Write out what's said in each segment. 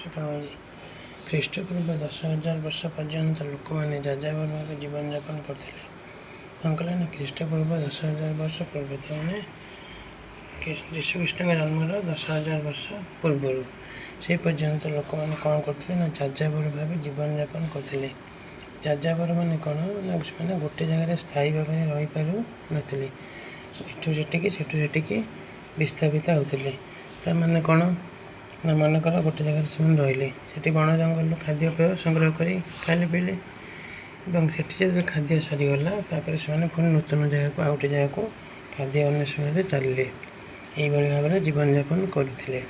ଖ୍ରୀଷ୍ଟପୂର୍ବ 10,000 ବର୍ଷ ପର୍ଯ୍ୟନ୍ତ ଲୋକମାନେ ଯାଯାବର ଭାବେ ଜୀବନଯାପନ କରୁଥିଲେ। କ'ଣ କଲେ ନା ଖ୍ରୀଷ୍ଟପୂର୍ବ 10,000 ବର୍ଷ ପୂର୍ବେ, ସେମାନେ ଯୀଶୁଖ୍ରୀଷ୍ଟଙ୍କ ଜନ୍ମର 10,000 ବର୍ଷ ପୂର୍ବରୁ ସେହି ପର୍ଯ୍ୟନ୍ତ ଲୋକମାନେ କ'ଣ କରୁଥିଲେ ନା ଯାଯାବର ଭାବେ ଜୀବନଯାପନ କରୁଥିଲେ। ଯାଯାବର ମାନେ କ'ଣ ନା ସେମାନେ ଗୋଟେ ଜାଗାରେ ସ୍ଥାୟୀ ଭାବରେ ରହିପାରୁନଥିଲେ, ଏଠୁ ସେଠିକି ବିସ୍ଥାପିତ ହେଉଥିଲେ। ତା'ମାନେ କ'ଣ ନା ମନେକର ଗୋଟେ ଜାଗାରେ ସେମାନେ ରହିଲେ, ସେଠି ବଣ ଜଙ୍ଗଲରୁ ଖାଦ୍ୟପେୟ ସଂଗ୍ରହ କରି ଖାଇଲେ ପିଇଲେ, ଏବଂ ସେଠି ଯେତେବେଳେ ଖାଦ୍ୟ ସରିଗଲା ତାପରେ ସେମାନେ ପୁଣି ନୂତନ ଜାଗାକୁ ଆଉ ଗୋଟେ ଜାଗାକୁ ଖାଦ୍ୟ ଅନ୍ୱେଷଣରେ ଚାଲିଲେ। ଏହିଭଳି ଭାବରେ ଜୀବନଯାପନ କରୁଥିଲେ।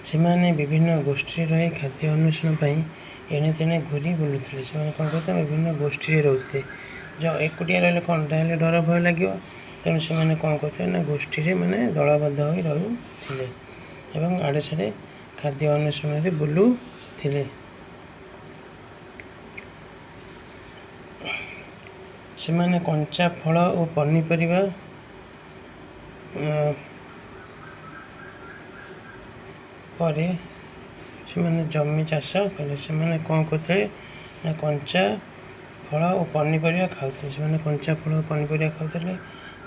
ସେମାନେ ବିଭିନ୍ନ ଗୋଷ୍ଠୀରେ ରହି ଖାଦ୍ୟ ଅନ୍ୱେଷଣ ପାଇଁ ଏଣେ ତେଣେ ଘୁରି ବୁଲୁଥିଲେ। ସେମାନେ କ'ଣ କରୁଥିଲେ, ବିଭିନ୍ନ ଗୋଷ୍ଠୀରେ ରହୁଥିଲେ। ଏକୁଟିଆ ରହିଲେ କ'ଣ ତାହେଲେ ଡର ଭୟ ଲାଗିବ, ତେଣୁ ସେମାନେ କ'ଣ କରୁଥିଲେ ନା ଗୋଷ୍ଠୀରେ ମାନେ ଦଳବଦ୍ଧ ହୋଇ ରହୁଥିଲେ ଏବଂ ଆଡ଼େ ସାଡ଼େ ଖାଦ୍ୟ ଅନ୍ୱେଷଣରେ ବୁଲୁଥିଲେ। ସେମାନେ କଞ୍ଚା ଫଳ ଓ ପନିପରିବା ପରେ ସେମାନେ ଜମି ଚାଷ କଲେ। ସେମାନେ କ'ଣ କରୁଥିଲେ ନା କଞ୍ଚା ଫଳ ଓ ପନିପରିବା ଖାଉଥିଲେ। ସେମାନେ କଞ୍ଚା ଫଳ ଓ ପନିପରିବା ଖାଉଥିଲେ।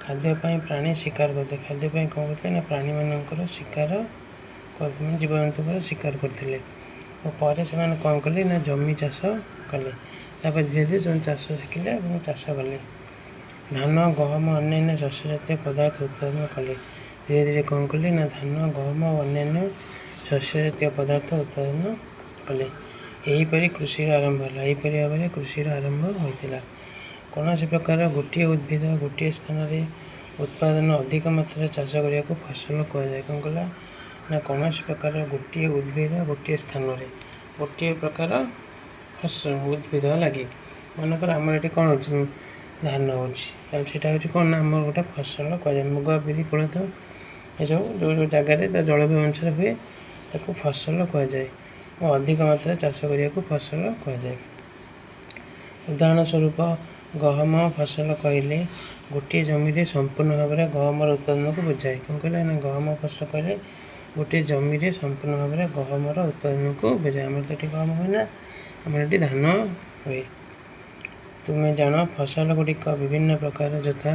ଖାଦ୍ୟ ପାଇଁ ପ୍ରାଣୀ ଶିକାର କରୁଥିଲେ। ଖାଦ୍ୟ ପାଇଁ କ'ଣ କରୁଥିଲେ ନା ପ୍ରାଣୀମାନଙ୍କର ଶିକାର କରୁଥିଲେ, ଜୀବଜନ୍ତୁଙ୍କର ଶିକାର କରୁଥିଲେ। ଓ ପରେ ସେମାନେ କ'ଣ କଲେ ନା ଜମି ଚାଷ କଲେ। ତାପରେ ଧୀରେ ଧୀରେ ସେମାନେ ଚାଷ ଶିଖିଲେ ଏବଂ ଚାଷ କଲେ। ଧାନ, ଗହମ, ଅନ୍ୟାନ୍ୟ ଶସ୍ୟ ଜାତୀୟ ପଦାର୍ଥ ଉତ୍ପାଦନ କଲେ। ଧୀରେ ଧୀରେ କ'ଣ କଲେ ନା ଧାନ, ଗହମ ଓ ଅନ୍ୟାନ୍ୟ ଶସ୍ୟ ଜାତୀୟ ପଦାର୍ଥ ଉତ୍ପାଦନ କଲେ। ଏହିପରି କୃଷିର ଆରମ୍ଭ ହେଲା। ଏହିପରି ଭାବରେ କୃଷିର ଆରମ୍ଭ ହୋଇଥିଲା। କୌଣସି ପ୍ରକାର ଗୋଟିଏ ଉଦ୍ଭିଦ ଗୋଟିଏ ସ୍ଥାନରେ ଉତ୍ପାଦନ ଅଧିକ ମାତ୍ରାରେ ଚାଷ କରିବାକୁ ଫସଲ କୁହାଯାଏ। କ'ଣ କଲା ନା କୌଣସି ପ୍ରକାର ଗୋଟିଏ ଉଦ୍ଭିଦ ଗୋଟିଏ ସ୍ଥାନରେ ଗୋଟିଏ ପ୍ରକାର ଉଦ୍ଭିଦ ଲାଗେ। ମନେକର ଆମର ଏଠି କ'ଣ ହେଉଛି, ଧାନ ହେଉଛି, ତାହେଲେ ସେଇଟା ହେଉଛି କ'ଣ ନା ଆମର ଗୋଟେ ଫସଲ କୁହାଯାଏ। ମୁଗ, ବିରି, କୋଳଥ ଏସବୁ ଯେଉଁ ଜାଗାରେ ତା ଜଳବାୟୁ ଅନୁସାରେ ହୁଏ ତାକୁ ଫସଲ କୁହାଯାଏ ଓ ଅଧିକ ମାତ୍ରାରେ ଚାଷ କରିବାକୁ ଫସଲ କୁହାଯାଏ। ଉଦାହରଣ ସ୍ୱରୂପ ଗହମ ଫସଲ କହିଲେ ଗୋଟିଏ ଜମିରେ ସମ୍ପୂର୍ଣ୍ଣ ଭାବରେ ଗହମର ଉତ୍ପାଦନକୁ ବୁଝାଏ। କ'ଣ କହିଲେ ନା ଗହମ ଫସଲ କହିଲେ ଗୋଟିଏ ଜମିରେ ସମ୍ପୂର୍ଣ୍ଣ ଭାବରେ ଗହମର ଉତ୍ପାଦନକୁ ବୁଝାଏ। ଆମର ତ ଏଠି ଗହମ ହୁଏ ନା, ଆମର ଏଠି ଧାନ ହୁଏ। ତୁମେ ଜାଣ ଫସଲ ଗୁଡ଼ିକ ବିଭିନ୍ନ ପ୍ରକାର, ଯଥା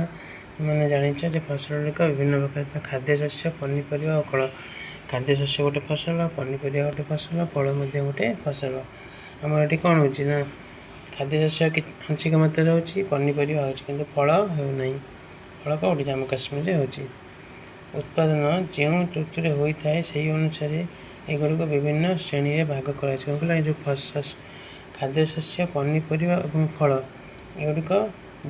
ତୁମେ ଜାଣିଛ ଯେ ଫସଲ ଗୁଡ଼ିକ ବିଭିନ୍ନ ପ୍ରକାର, ଖାଦ୍ୟଶସ୍ୟ, ପନିପରିବା ଓ ଫଳ। ଖାଦ୍ୟଶସ୍ୟ ଗୋଟେ ଫସଲ, ପନିପରିବା ଗୋଟେ ଫସଲ, ଫଳ ମଧ୍ୟ ଗୋଟେ ଫସଲ। ଆମର ଏଠି କ'ଣ ହେଉଛି ନା ଖାଦ୍ୟଶସ୍ୟ ଆଂଶିକ ମାତ୍ରାରେ ହେଉଛି, ପନିପରିବା ହେଉଛି, କିନ୍ତୁ ଫଳ ହେଉନାହିଁ। ଫଳ କେଉଁଠି, ଜାମ୍ମୁ କାଶ୍ମୀରରେ ହେଉଛି। ଉତ୍ପାଦନ ଯେଉଁ ଋତୁରେ ହୋଇଥାଏ ସେହି ଅନୁସାରେ ଏଗୁଡ଼ିକୁ ବିଭିନ୍ନ ଶ୍ରେଣୀରେ ଭାଗ କରାଯାଇଛି। କ'ଣ କହିଲା, ଏ ଯେଉଁ ଖାଦ୍ୟଶସ୍ୟ, ପନିପରିବା ଏବଂ ଫଳ ଏଗୁଡ଼ିକ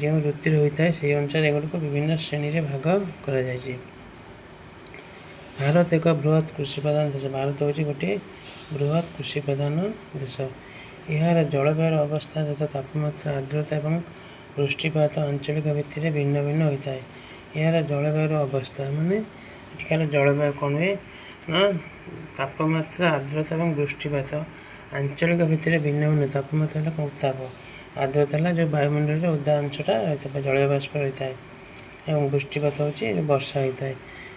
ଯେଉଁ ଋତୁରେ ହୋଇଥାଏ ସେହି ଅନୁସାରେ ଏଗୁଡ଼ିକୁ ବିଭିନ୍ନ ଶ୍ରେଣୀରେ ଭାଗ କରାଯାଇଛି। ଭାରତ ଏକ ବୃହତ୍ କୃଷିପ୍ରଧାନ ଦେଶ। ଭାରତ ହେଉଛି ଗୋଟିଏ ବୃହତ୍ କୃଷିପ୍ରଧାନ ଦେଶ। ଏହାର ଜଳବାୟୁର ଅବସ୍ଥା ଯଥା ତାପମାତ୍ରା, ଆର୍ଦ୍ରତା ଏବଂ ବୃଷ୍ଟିପାତ ଆଞ୍ଚଳିକ ଭିତ୍ତିରେ ଭିନ୍ନ ଭିନ୍ନ ହୋଇଥାଏ। ଏହାର ଜଳବାୟୁର ଅବସ୍ଥା ମାନେ ଏଠିକାର ଜଳବାୟୁ କ'ଣ ହୁଏ ନା ତାପମାତ୍ରା, ଆର୍ଦ୍ରତା ଏବଂ ବୃଷ୍ଟିପାତ ଆଞ୍ଚଳିକ ଭିତ୍ତିରେ ଭିନ୍ନ ଭିନ୍ନ। ତାପମାତ୍ରା ହେଲା କ'ଣ, ଉତ୍ତାପ। ଆର୍ଦ୍ରତା ହେଲା ଯେଉଁ ବାୟୁମଣ୍ଡଳରେ ଓଦା ଅଂଶଟା ରହିଥାଏ, ଜଳୀୟ ବାଷ୍ପ ରହିଥାଏ, ଏବଂ ବୃଷ୍ଟିପାତ ହେଉଛି ବର୍ଷା ହୋଇଥାଏ।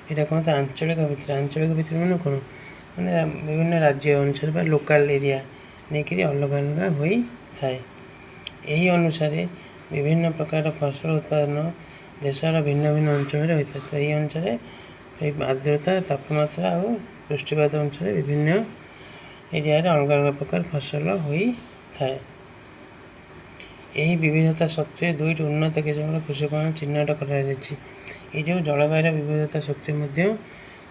ଏଇଟା କ'ଣ ଥାଏ ଆଞ୍ଚଳିକ ଭିତ୍ତିରେ। ଆଞ୍ଚଳିକ ଭିତ୍ତିରେ ମାନେ କ'ଣ, ମାନେ ବିଭିନ୍ନ ରାଜ୍ୟ ଅନୁସାରେ ବା ଲୋକାଲ୍ ଏରିଆ ନେଇକରି ଅଲଗା ଅଲଗା ହୋଇଥାଏ। ଏହି ଅନୁସାରେ ବିଭିନ୍ନ ପ୍ରକାର ଫସଲ ଉତ୍ପାଦନ ଦେଶର ଭିନ୍ନ ଭିନ୍ନ ଅଞ୍ଚଳରେ ହୋଇଥାଏ। ତ ଏହି ଅନୁସାରେ ଆର୍ଦ୍ରତା, ତାପମାତ୍ରା ଆଉ ବୃଷ୍ଟିପାତ ଅନୁସାରେ ବିଭିନ୍ନ ଏରିଆରେ ଅଲଗା ଅଲଗା ପ୍ରକାର ଫସଲ ହୋଇଥାଏ। ଏହି ବିବିଧତା ସତ୍ତ୍ୱେ ଦୁଇଟି ଉନ୍ନତ କିସମର କୃଷି ପ୍ରଣାଳୀ ଚିହ୍ନଟ କରାଯାଇଛି। ଏହି ଯେଉଁ ଜଳବାୟୁର ବିବିଧତା ସତ୍ତ୍ୱେ ମଧ୍ୟ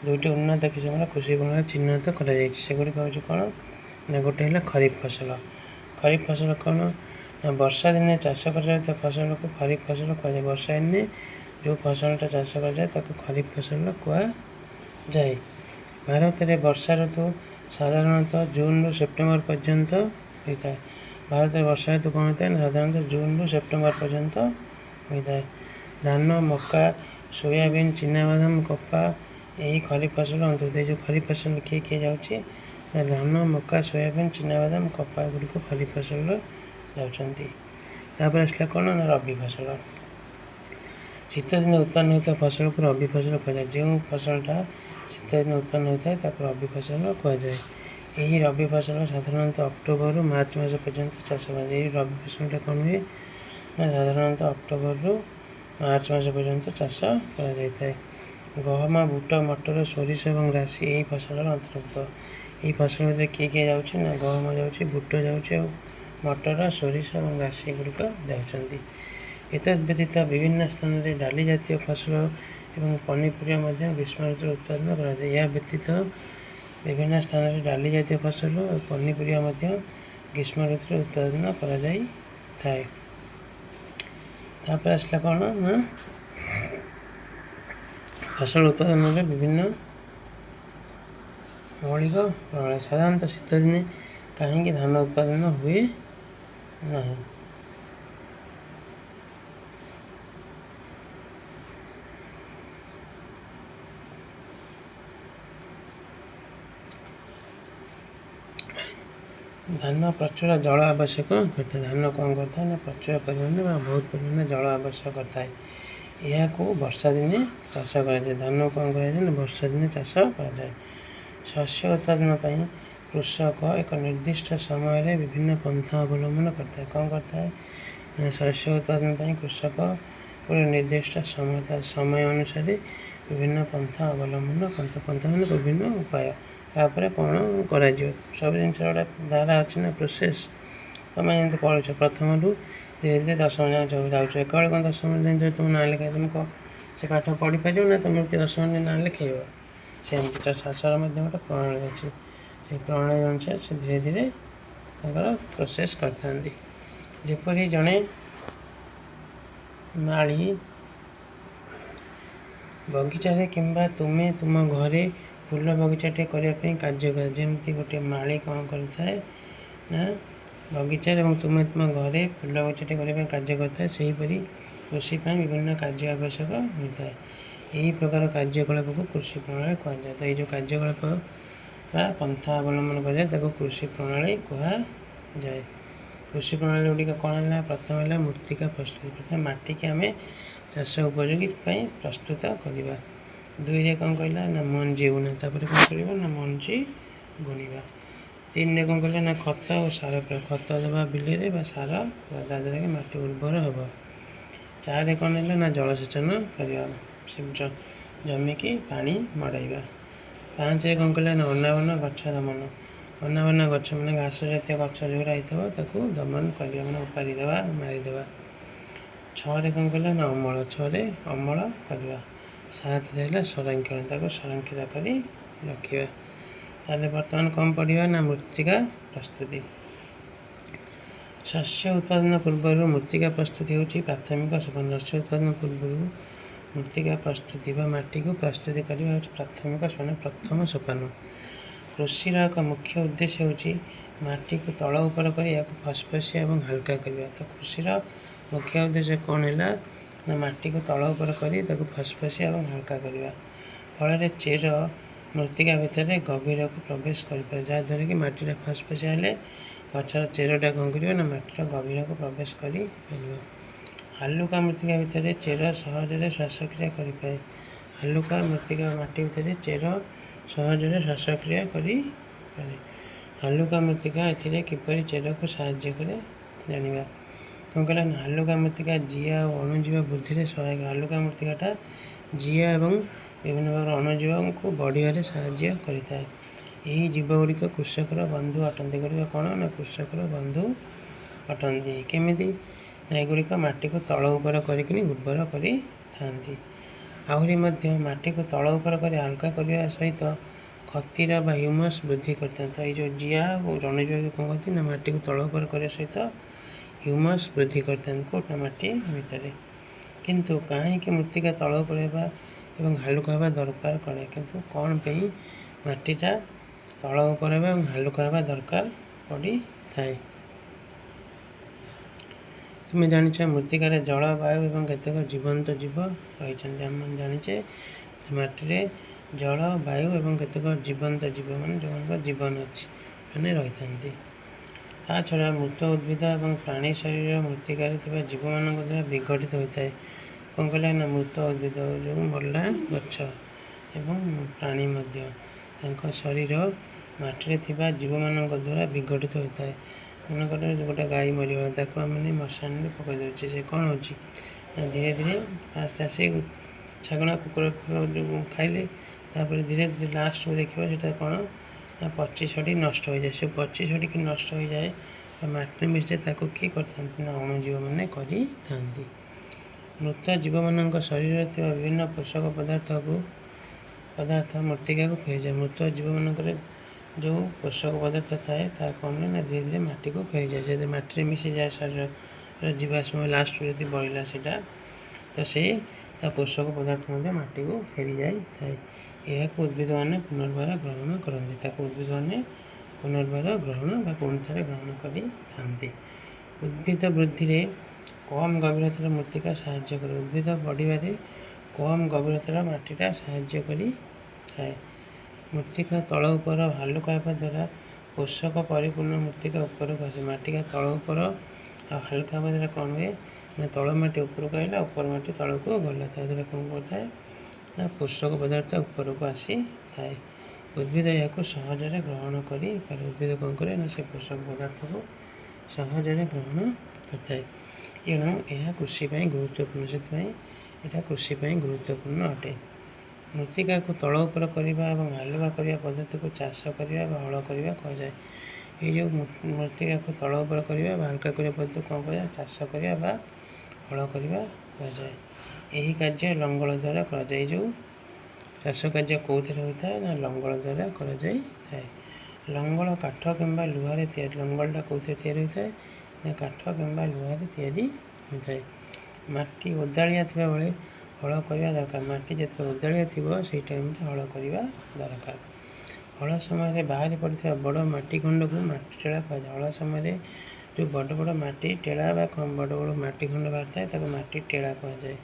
ଦୁଇଟି ଉନ୍ନତ କିସମର କୃଷି ପ୍ରଣାଳୀ ଚିହ୍ନଟ କରାଯାଇଛି। ସେଗୁଡ଼ିକ ହେଉଛି କ'ଣ ନା ଗୋଟେ ହେଲା ଖରିଫ ଫସଲ। ଖରିଫ ଫସଲ କ'ଣ ନା ବର୍ଷା ଦିନେ ଚାଷ କରାଯାଉଥିବା ଫସଲକୁ ଖରିଫ ଫସଲ କୁହାଯାଏ। ବର୍ଷା ଦିନେ ଯେଉଁ ଫସଲଟା ଚାଷ କରାଯାଏ ତାକୁ ଖରିଫ ଫସଲ କୁହାଯାଏ। ଭାରତରେ ବର୍ଷା ଋତୁ ସାଧାରଣତଃ ଜୁନରୁ ସେପ୍ଟେମ୍ବର ପର୍ଯ୍ୟନ୍ତ ହୋଇଥାଏ। ଭାରତରେ ବର୍ଷା ଋତୁ କ'ଣ ହୋଇଥାଏ ନା ସାଧାରଣତଃ ଜୁନରୁ ସେପ୍ଟେମ୍ବର ପର୍ଯ୍ୟନ୍ତ ହୋଇଥାଏ। ଧାନ, ମକା, ସୋୟାବିନ୍, ଚିନାବାଦାମ, କପା ଏହି ଖରିଫ ଫସଲ ଅନ୍ତର୍ଭୁକ୍ତ। ଏହି ଯେଉଁ ଖରିଫ ଫସଲ କିଏ ଯାଉଛି ନା ଧାନ, ମକା, ସୋୟାବିନ୍, ଚିନାବାଦାମ, କପା ଏଗୁଡ଼ିକୁ ଖରିଫ ଫସଲ ଯାଉଛନ୍ତି। ତାପରେ ଆସିଲା କ'ଣ ନା ରବି ଫସଲ। ଶୀତଦିନେ ଉତ୍ପନ୍ନ ହେଉଥିବା ଫସଲକୁ ରବି ଫସଲ କୁହାଯାଏ। ଯେଉଁ ଫସଲଟା ଶୀତଦିନେ ଉତ୍ପନ୍ନ ହୋଇଥାଏ ତାକୁ ରବି ଫସଲ କୁହାଯାଏ। ଏହି ରବି ଫସଲ ସାଧାରଣତଃ ଅକ୍ଟୋବରରୁ ମାର୍ଚ୍ଚ ମାସ ପର୍ଯ୍ୟନ୍ତ ଚାଷ କରାଯାଏ। ଏହି ରବି ଫସଲଟା କ'ଣ ହୁଏ ନା ସାଧାରଣତଃ ଅକ୍ଟୋବରରୁ ମାର୍ଚ୍ଚ ମାସ ପର୍ଯ୍ୟନ୍ତ ଚାଷ କରାଯାଇଥାଏ। ଗହମ, ବୁଟ, ମଟର, ସୋରିଷ ଏବଂ ରାଶି ଏହି ଫସଲର ଅନ୍ତର୍ଭୁକ୍ତ। ଏହି ଫସଲ ଭିତରେ କିଏ ଯାଉଛି ନା ଗହମ ଯାଉଛି, ବୁଟ ଯାଉଛି ଆଉ ମଟର, ସୋରିଷ ଏବଂ ରାଶି ଗୁଡ଼ିକ ଯାଉଛନ୍ତି। ଏତଦ୍ ବ୍ୟତୀତ ବିଭିନ୍ନ ସ୍ଥାନରେ ଡାଲି ଜାତୀୟ ଫସଲ ଏବଂ ପନିପରିବା ମଧ୍ୟ ଗ୍ରୀଷ୍ମ ଋତୁରେ ଉତ୍ପାଦନ କରାଯାଏ। ଏହା ବ୍ୟତୀତ ବିଭିନ୍ନ ସ୍ଥାନରେ ଡାଲି ଜାତୀୟ ଫସଲ ଓ ପନିପରିବା ମଧ୍ୟ ଗ୍ରୀଷ୍ମ ଋତୁରେ ଉତ୍ପାଦନ କରାଯାଇଥାଏ। ତାପରେ ଆସିଲା କ'ଣ ନା ଫସଲ ଉତ୍ପାଦନରେ ବିଭିନ୍ନ ମୌଳିକ ପ୍ରଣାଳୀ। ସାଧାରଣତଃ ଶୀତ ଦିନେ କାହିଁକି ଧାନ ଉତ୍ପାଦନ ହୁଏ ନାହିଁ? ଧାନ ପ୍ରଚୁର ଜଳ ଆବଶ୍ୟକ କରିଥାଏ। ଧାନ କ'ଣ କରିଥାଏ ନା ପ୍ରଚୁର ପରିମାଣରେ ବା ବହୁତ ପରିମାଣରେ ଜଳ ଆବଶ୍ୟକ କରିଥାଏ। ଏହାକୁ ବର୍ଷା ଦିନେ ଚାଷ କରାଯାଏ। ଧାନ କ'ଣ କରାଯାଏ ନା ବର୍ଷା ଦିନେ ଚାଷ କରାଯାଏ। ଶସ୍ୟ ଉତ୍ପାଦନ ପାଇଁ କୃଷକ ଏକ ନିର୍ଦ୍ଦିଷ୍ଟ ସମୟରେ ବିଭିନ୍ନ ପନ୍ଥା ଅବଲମ୍ବନ କରିଥାଏ। କ'ଣ କରିଥାଏ ନା ଶସ୍ୟ ଉତ୍ପାଦନ ପାଇଁ କୃଷକ ଗୋଟେ ନିର୍ଦ୍ଦିଷ୍ଟ ସମୟ ଅନୁସାରେ ବିଭିନ୍ନ ପନ୍ଥା ଅବଲମ୍ବନ ପନ୍ଥା ମାନେ ବିଭିନ୍ନ ଉପାୟ। ତାପରେ କ'ଣ କରାଯିବ ସବୁ ଜିନିଷ ଗୋଟେ ଧାରା ଅଛି ନା ପ୍ରୋସେସ୍। ତୁମେ ଯେମିତି ପଢ଼ୁଛ ପ୍ରଥମରୁ ଧୀରେ ଧୀରେ ଦଶମ ଯାଏଁ ଯାଉଛ। ଏକାବେଳେ କ'ଣ ଦଶମ ଯାଏଁ ତୁମ ନାଁ ଲେଖାଇ ତୁମେ କ'ଣ ସେ ପାଠ ପଢ଼ିପାରିବ ନା ତୁମେ କିଏ ଦଶମ ନାଁ ଲେଖାଇବ? ସେମିତି ଚାଷର ମଧ୍ୟ ଗୋଟେ ପ୍ରଣାଳୀ ଅଛି। ସେଇ ପ୍ରଣାଳୀ ଅନୁସାରେ ସେ ଧୀରେ ଧୀରେ ତାଙ୍କର ପ୍ରୋସେସ୍ କରିଥାନ୍ତି। ଯେପରି ଜଣେ ମାଳି ବଗିଚାରେ କିମ୍ବା ତୁମେ ତୁମ ଘରେ ଫୁଲ ବଗିଚାଟିଏ କରିବା ପାଇଁ କାର୍ଯ୍ୟ କରେ। ଯେମିତି ଗୋଟେ ମାଳି କ'ଣ କରିଥାଏ ନା ବଗିଚାରେ ଏବଂ ତୁମେ ତୁମ ଘରେ ଫୁଲ ବଗିଚାଟିଏ କରିବା ପାଇଁ କାର୍ଯ୍ୟ କରିଥାଏ। ସେହିପରି କୃଷି ପାଇଁ ବିଭିନ୍ନ କାର୍ଯ୍ୟ ଆବଶ୍ୟକ ହୋଇଥାଏ। ଏହି ପ୍ରକାର କାର୍ଯ୍ୟକଳାପକୁ କୃଷି ପ୍ରଣାଳୀ କୁହାଯାଏ। ତ ଏଇ ଯେଉଁ କାର୍ଯ୍ୟକଳାପ ବା ପନ୍ଥା ଅବଲମ୍ବନ କରାଯାଏ ତାକୁ କୃଷି ପ୍ରଣାଳୀ କୁହାଯାଏ। କୃଷି ପ୍ରଣାଳୀ ଗୁଡ଼ିକ କ'ଣ ହେଲା? ପ୍ରଥମ ହେଲା ମୃତ୍ତିକା ପ୍ରସ୍ତୁତି। ପ୍ରଥମେ ମାଟିକି ଆମେ ଚାଷ ଉପଯୋଗୀ ପାଇଁ ପ୍ରସ୍ତୁତ କରିବା। ଦୁଇରେ କ'ଣ କହିଲା ନା ମଞ୍ଜି ବୁଣା। ତାପରେ କ'ଣ କରିବା ନା ମଞ୍ଜି ବୁଣିବା। ତିନିରେ କ'ଣ କହିଲା ନା ଖତ ଓ ସାର ପ୍ରୟୋଗ। ଖତ ଦେବା ବିଲରେ ବା ସାର ଯାହାଦ୍ୱାରା କି ମାଟି ଉର୍ବର ହେବ। ଚାରିରେ କ'ଣ ହେଲା ନା ଜଳସେଚନ କରିବା, ସେ ଜମିକି ପାଣି ମଡ଼ାଇବା। ପାଞ୍ଚରେ କ'ଣ କହିଲା ନା ଅନାବନା ଗଛ ଦମନ। ଅନାବନା ଗଛ ମାନେ ଘାସ ଜାତୀୟ ଗଛ ଯେଉଁଗୁଡ଼ା ହେଇଥିବ ତାକୁ ଦମନ କରିବା ମାନେ ଉପାଡ଼ି ଦେବା, ମାରିଦେବା। ଛଅରେ କ'ଣ କହିଲା ନା ଅମଳ। ଛଅରେ ଅମଳ କରିବା। ସାତରେ ହେଲା ସଂରକ୍ଷଣ, ତାକୁ ସଂରକ୍ଷିତ କରି ରଖିବା। ତାହେଲେ ବର୍ତ୍ତମାନ କ'ଣ ପଢ଼ିବା ନା ମୃତ୍ତିକା ପ୍ରସ୍ତୁତି। ଶସ୍ୟ ଉତ୍ପାଦନ ପୂର୍ବରୁ ମୃତ୍ତିକା ପ୍ରସ୍ତୁତି ହେଉଛି ପ୍ରାଥମିକ ସୋପାନ। ଶସ୍ୟ ଉତ୍ପାଦନ ପୂର୍ବରୁ ମୃତ୍ତିକା ପ୍ରସ୍ତୁତି ବା ମାଟିକୁ ପ୍ରସ୍ତୁତି କରିବା ହେଉଛି ପ୍ରାଥମିକ ପ୍ରଥମ ସୋପାନ। କୃଷିର ଏକ ମୁଖ୍ୟ ଉଦ୍ଦେଶ୍ୟ ହେଉଛି ମାଟିକୁ ତଳ ଉପର କରି ଏହାକୁ ଫସଫସିଆ ଏବଂ ହାଲକା କରିବା। ତ କୃଷିର ମୁଖ୍ୟ ଉଦ୍ଦେଶ୍ୟ କ'ଣ ହେଲା ନା ମାଟିକୁ ତଳ ଉପର କରି ତାକୁ ଫସଫସିଆ ଏବଂ ହାଲକା କରିବା। ଫଳରେ ଚେର ମୃତ୍ତିକା ଭିତରେ ଗଭୀରକୁ ପ୍ରବେଶ କରିପାରେ, ଯାହାଦ୍ୱାରା କି ମାଟିରେ ଫସଫସିଆ ହେଲେ ଗଛର ଚେରଟା କ'ଣ କରିବ ନା ମାଟିର ଗଭୀରକୁ ପ୍ରବେଶ କରିପାରିବ। ହାଲୁକା ମୃତ୍ତିକା ଭିତରେ ଚେର ସହଜରେ ଶ୍ୱାସକ୍ରିୟା କରିପାରେ। ହାଲୁକା ମୃତ୍ତିକା ମାଟି ଭିତରେ ଚେର ସହଜରେ ଶ୍ୱାସକ୍ରିୟା କରିପାରେ। ହାଲୁକା ମୃତ୍ତିକା ଏଥିରେ କିପରି ଚେରକୁ ସାହାଯ୍ୟ କରେ ଜାଣିବା। କ'ଣ କହିଲା ନା ହାଲୁକା ମୃତ୍ତିକା ଜିଆ ଓ ଅଣୁଜୀବ ବୃଦ୍ଧିରେ ସହାୟକ। ହାଲୁକା ମୃତ୍ତିକାଟା ଜିଆ ଏବଂ ବିଭିନ୍ନ ପ୍ରକାର ଅଣୁଜୀବଙ୍କୁ ବଢ଼ିବାରେ ସାହାଯ୍ୟ କରିଥାଏ। ଏହି ଜୀବଗୁଡ଼ିକ କୃଷକର ବନ୍ଧୁ ଅଟନ୍ତି। ଏଗୁଡ଼ିକ କ'ଣ ନା କୃଷକର ବନ୍ଧୁ ଅଟନ୍ତି। କେମିତି ନା ଏଗୁଡ଼ିକ ମାଟିକୁ ତଳ ଉପର କରିକିନି ଉର୍ବର କରିଥାନ୍ତି। ଆହୁରି ମଧ୍ୟ ମାଟିକୁ ତଳ ଉପର କରି ହାଲକା କରିବା ସହିତ ଖତିର ବା ହ୍ୟୁମସ୍ ବୃଦ୍ଧି କରିଥାନ୍ତି। ତ ଏଇ ଯେଉଁ ଜିଆ ଓ ଅଣୁଜୀବ କ'ଣ କରନ୍ତି ନା ମାଟିକୁ ତଳ ଉପର କରିବା ସହିତ ହ୍ୟୁମସ୍ ବୃଦ୍ଧି କରିଥାନ୍ତି କେଉଁଟା ମାଟି ଭିତରେ। କିନ୍ତୁ କାହିଁକି ମୃତ୍ତିକା ତଳ ଉପର ହେବା ଏବଂ ହାଲୁକା ହେବା ଦରକାର କରେ? କିନ୍ତୁ କ'ଣ ପାଇଁ ମାଟିଟା ତଳ ଉପର ହେବା ଏବଂ ହାଲୁକା ହେବା ଦରକାର ପଡ଼ିଥାଏ? ତୁମେ ଜାଣିଛ ମୃତ୍ତିକାରେ ଜଳ, ବାୟୁ ଏବଂ କେତେକ ଜୀବନ୍ତ ଜୀବ ରହିଛନ୍ତି। ଆମେ ଜାଣିଛେ ମାଟିରେ ଜଳ, ବାୟୁ ଏବଂ କେତେକ ଜୀବନ୍ତ ଜୀବ ମାନେ ଯେଉଁମାନଙ୍କ ଜୀବନ ଅଛି ମାନେ ରହିଥାନ୍ତି। ତା ଛଡ଼ା ମୃତ ଉଦ୍ଭିଦ ଏବଂ ପ୍ରାଣୀ ଶରୀର ମୃତ୍ତିକାରେ ଥିବା ଜୀବମାନଙ୍କ ଦ୍ୱାରା ବିଘଟିତ ହୋଇଥାଏ। କ'ଣ କହିଲା ନା ମୃତ ଉଦ୍ଭିଦ ଯେଉଁ ମଲା ଗଛ ଏବଂ ପ୍ରାଣୀ ମଧ୍ୟ ତାଙ୍କ ଶରୀର ମାଟିରେ ଥିବା ଜୀବମାନଙ୍କ ଦ୍ୱାରା ବିଘଟିତ ହୋଇଥାଏ। ମନେକର ଗୋଟେ ଗାଈ ମରିଗଲା, ତାକୁ ଆମେ ମଶାଣିରେ ପକାଇ ଦେଉଛେ, ସେ କ'ଣ ହେଉଛି ନା ଧୀରେ ଧୀରେ ଆସ୍ତେ ଆସ୍ତେ ଛାଗଣା କୁକୁର ଖାଇଲେ, ତାପରେ ଧୀରେ ଧୀରେ ଲାଷ୍ଟକୁ ଦେଖିବ ସେଟା କ'ଣ ନା ପଚି ସଢ଼ି ନଷ୍ଟ ହୋଇଯାଏ। ସେ ପଚି ସଢ଼ିକି ନଷ୍ଟ ହୋଇଯାଏ ବା ମାଟିରେ ମିଶିଯାଏ। ତାକୁ କିଏ କରିଥାନ୍ତି ନା ଅଣୁଜୀବମାନେ କରିଥାନ୍ତି। ମୃତ ଜୀବମାନଙ୍କ ଶରୀରରେ ଥିବା ବିଭିନ୍ନ ପୋଷକ ପଦାର୍ଥ ମୃତ୍ତିକାକୁ ଫେରିଯାଏ। ମୃତ ଜୀବମାନଙ୍କରେ ଯେଉଁ ପୋଷକ ପଦାର୍ଥ ଥାଏ ତାହା କ'ଣ ନା ଧୀରେ ଧୀରେ ମାଟିକୁ ଫେରିଯାଏ। ଯଦି ମାଟିରେ ମିଶିଯାଏ ଶରୀରର ଜୀବାଶ୍ମ ଲାଷ୍ଟକୁ ଯଦି ବଳିଲା ସେଇଟା, ତ ସେ ତା ପୋଷକ ପଦାର୍ଥ ମଧ୍ୟ ମାଟିକୁ ଫେରି ଯାଇଥାଏ। ଏହାକୁ ଉଦ୍ଭିଦମାନେ ପୁନର୍ବାର ଗ୍ରହଣ କରନ୍ତି। ତାକୁ ଉଦ୍ଭିଦମାନେ ପୁନର୍ବାର ଗ୍ରହଣ ବା ପୁଣିଥରେ ଗ୍ରହଣ କରିଥାନ୍ତି। ଉଦ୍ଭିଦ ବୃଦ୍ଧିରେ କମ୍ ଗଭୀରତାର ମୃତ୍ତିକା ସାହାଯ୍ୟ କରେ। ଉଦ୍ଭିଦ ବଢ଼ିବାରେ କମ୍ ଗଭୀରତାର ମାଟିଟା ସାହାଯ୍ୟ କରିଥାଏ। ମୃତ୍ତିକା ତଳ ଉପର ହାଲୁକା ହେବା ଦ୍ୱାରା ପୋଷକ ପରିପୂର୍ଣ୍ଣ ମୃତ୍ତିକା ଉପରକୁ ଆସେ। ମାଟିକା ତଳ ଉପର ଆଉ ହାଲୁକା ହେବା ଦ୍ୱାରା କ'ଣ ହୁଏ ନା ତଳ ମାଟି ଉପରକୁ ଆସିଲା, ଉପର ମାଟି ତଳକୁ ଗଲା। ତା ଦ୍ୱାରା କ'ଣ କରିଥାଏ ନା ପୋଷକ ପଦାର୍ଥ ଉପରକୁ ଆସିଥାଏ। ଉଦ୍ଭିଦ ଏହାକୁ ସହଜରେ ଗ୍ରହଣ କରିପାରେ। ଉଦ୍ଭିଦ କ'ଣ କରେ ନା ସେ ପୋଷକ ପଦାର୍ଥକୁ ସହଜରେ ଗ୍ରହଣ କରିଥାଏ। ଏଣୁ ଏହା କୃଷି ପାଇଁ ଗୁରୁତ୍ୱପୂର୍ଣ୍ଣ। ସେଥିପାଇଁ ଏଇଟା କୃଷି ପାଇଁ ଗୁରୁତ୍ୱପୂର୍ଣ୍ଣ ଅଟେ। ମୃତ୍ତିକାକୁ ତଳ ଉପର କରିବା ଏବଂ ହାଲୁକା କରିବା ପଦ୍ଧତିକୁ ଚାଷ କରିବା ବା ହଳ କରିବା କୁହାଯାଏ। ଏଇ ଯେଉଁ ମୃତ୍ତିକାକୁ ତଳ ଉପର କରିବା ବା ହାଲୁକା କରିବା ପଦ୍ଧତିକୁ କ'ଣ କୁହାଯାଏ? ଚାଷ କରିବା ବା ହଳ କରିବା କୁହାଯାଏ। ଏହି କାର୍ଯ୍ୟ ଲଙ୍ଗଳ ଦ୍ୱାରା କରାଯାଏ। ଏଇ ଯେଉଁ ଚାଷ କାର୍ଯ୍ୟ କେଉଁଥିରେ ହୋଇଥାଏ ନା ଲଙ୍ଗଳ ଦ୍ୱାରା କରାଯାଇଥାଏ। ଲଙ୍ଗଳ କାଠ କିମ୍ବା ଲୁହାରେ ତିଆରି। ଲଙ୍ଗଳଟା କେଉଁଥିରେ ତିଆରି ହୋଇଥାଏ ନା କାଠ କିମ୍ବା ଲୁହାରେ ତିଆରି ହୋଇଥାଏ। ମାଟି ଓଦାଳିଆ ଥିବା ବେଳେ ହଳ କରିବା ଦରକାର। ମାଟି ଯେତେବେଳେ ଓଦାଳିଆ ଥିବ ସେଇ ଟାଇମ୍ରେ ହଳ କରିବା ଦରକାର। ହଳ ସମୟରେ ବାହାରି ପଡ଼ିଥିବା ବଡ଼ ମାଟି ଖଣ୍ଡକୁ ମାଟି ଟେଳା କୁହାଯାଏ। ହଳ ସମୟରେ ଯେଉଁ ବଡ଼ ବଡ଼ ମାଟି ଟେଳା ବା ବଡ଼ ବଡ଼ ମାଟି ଖଣ୍ଡ ବାହାରିଥାଏ ତାକୁ ମାଟି ଟେଳା କୁହାଯାଏ।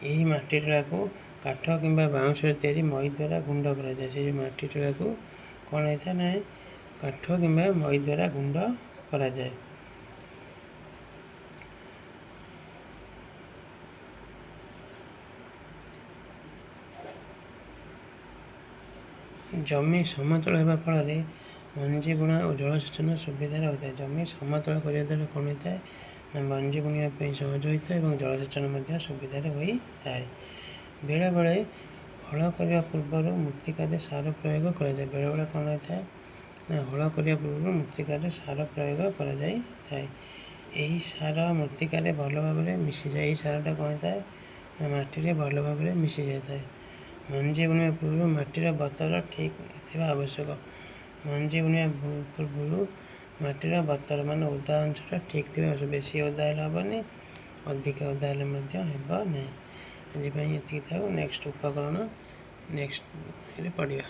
ଏହି ମାଟି ଟେଳାକୁ କାଠ କିମ୍ବା ବାଉଁଶରେ ତିଆରି ମଇ ଦ୍ୱାରା ଗୁଣ୍ଡ କରାଯାଏ। ସେ ଯେଉଁ ମାଟି ଟେଳାକୁ କ'ଣ ହେଇଥାଏ ନା କାଠ କିମ୍ବା ମଇ ଦ୍ୱାରା ଗୁଣ୍ଡ କରାଯାଏ। ଜମି ସମତଳ ହେବା ଫଳରେ ମଞ୍ଜି ବୁଣା ଓ ଜଳସେଚନ ସୁବିଧାରେ ହୋଇଥାଏ। ଜମି ସମତଳ କରିବା ଦ୍ୱାରା କ'ଣ ହୋଇଥାଏ ନା ମଞ୍ଜି ବୁଣିବା ପାଇଁ ସହଜ ହୋଇଥାଏ ଏବଂ ଜଳସେଚନ ମଧ୍ୟ ସୁବିଧାରେ ହୋଇଥାଏ। ବେଳେବେଳେ ହଳ କରିବା ପୂର୍ବରୁ ମୃତ୍ତିକାରେ ସାର ପ୍ରୟୋଗ କରାଯାଏ। ବେଳେବେଳେ କ'ଣ ହୋଇଥାଏ ନା ହଳ କରିବା ପୂର୍ବରୁ ମୃତ୍ତିକାରେ ସାର ପ୍ରୟୋଗ କରାଯାଇଥାଏ। ଏହି ସାର ମୃତ୍ତିକାରେ ଭଲ ଭାବରେ ମିଶିଯାଏ। ଏହି ସାରଟା କ'ଣ ହୋଇଥାଏ ନା ମାଟିରେ ଭଲ ଭାବରେ ମିଶି ଯାଇଥାଏ। ମଞ୍ଜି ବୁଣିବା ପୂର୍ବରୁ ମାଟିର ବତର ଠିକ୍ ଥିବା ଆବଶ୍ୟକ। ମଞ୍ଜି ବୁଣିବା ପୂର୍ବରୁ ମାଟିର ବତର ମାନେ ଓଦା ଅଂଶଟା ଠିକ୍ ଥିବା ଆବଶ୍ୟକ। ବେଶୀ ଓଦା ହେଲେ ହେବନି, ଅଧିକା ଓଦା ହେଲେ ମଧ୍ୟ ହେବ ନାହିଁ। ଆଜି ପାଇଁ ଏତିକି ଥାଉ। ନେକ୍ସଟ ଉପକରଣ ନେକ୍ସଟରେ ପଢ଼ିବା।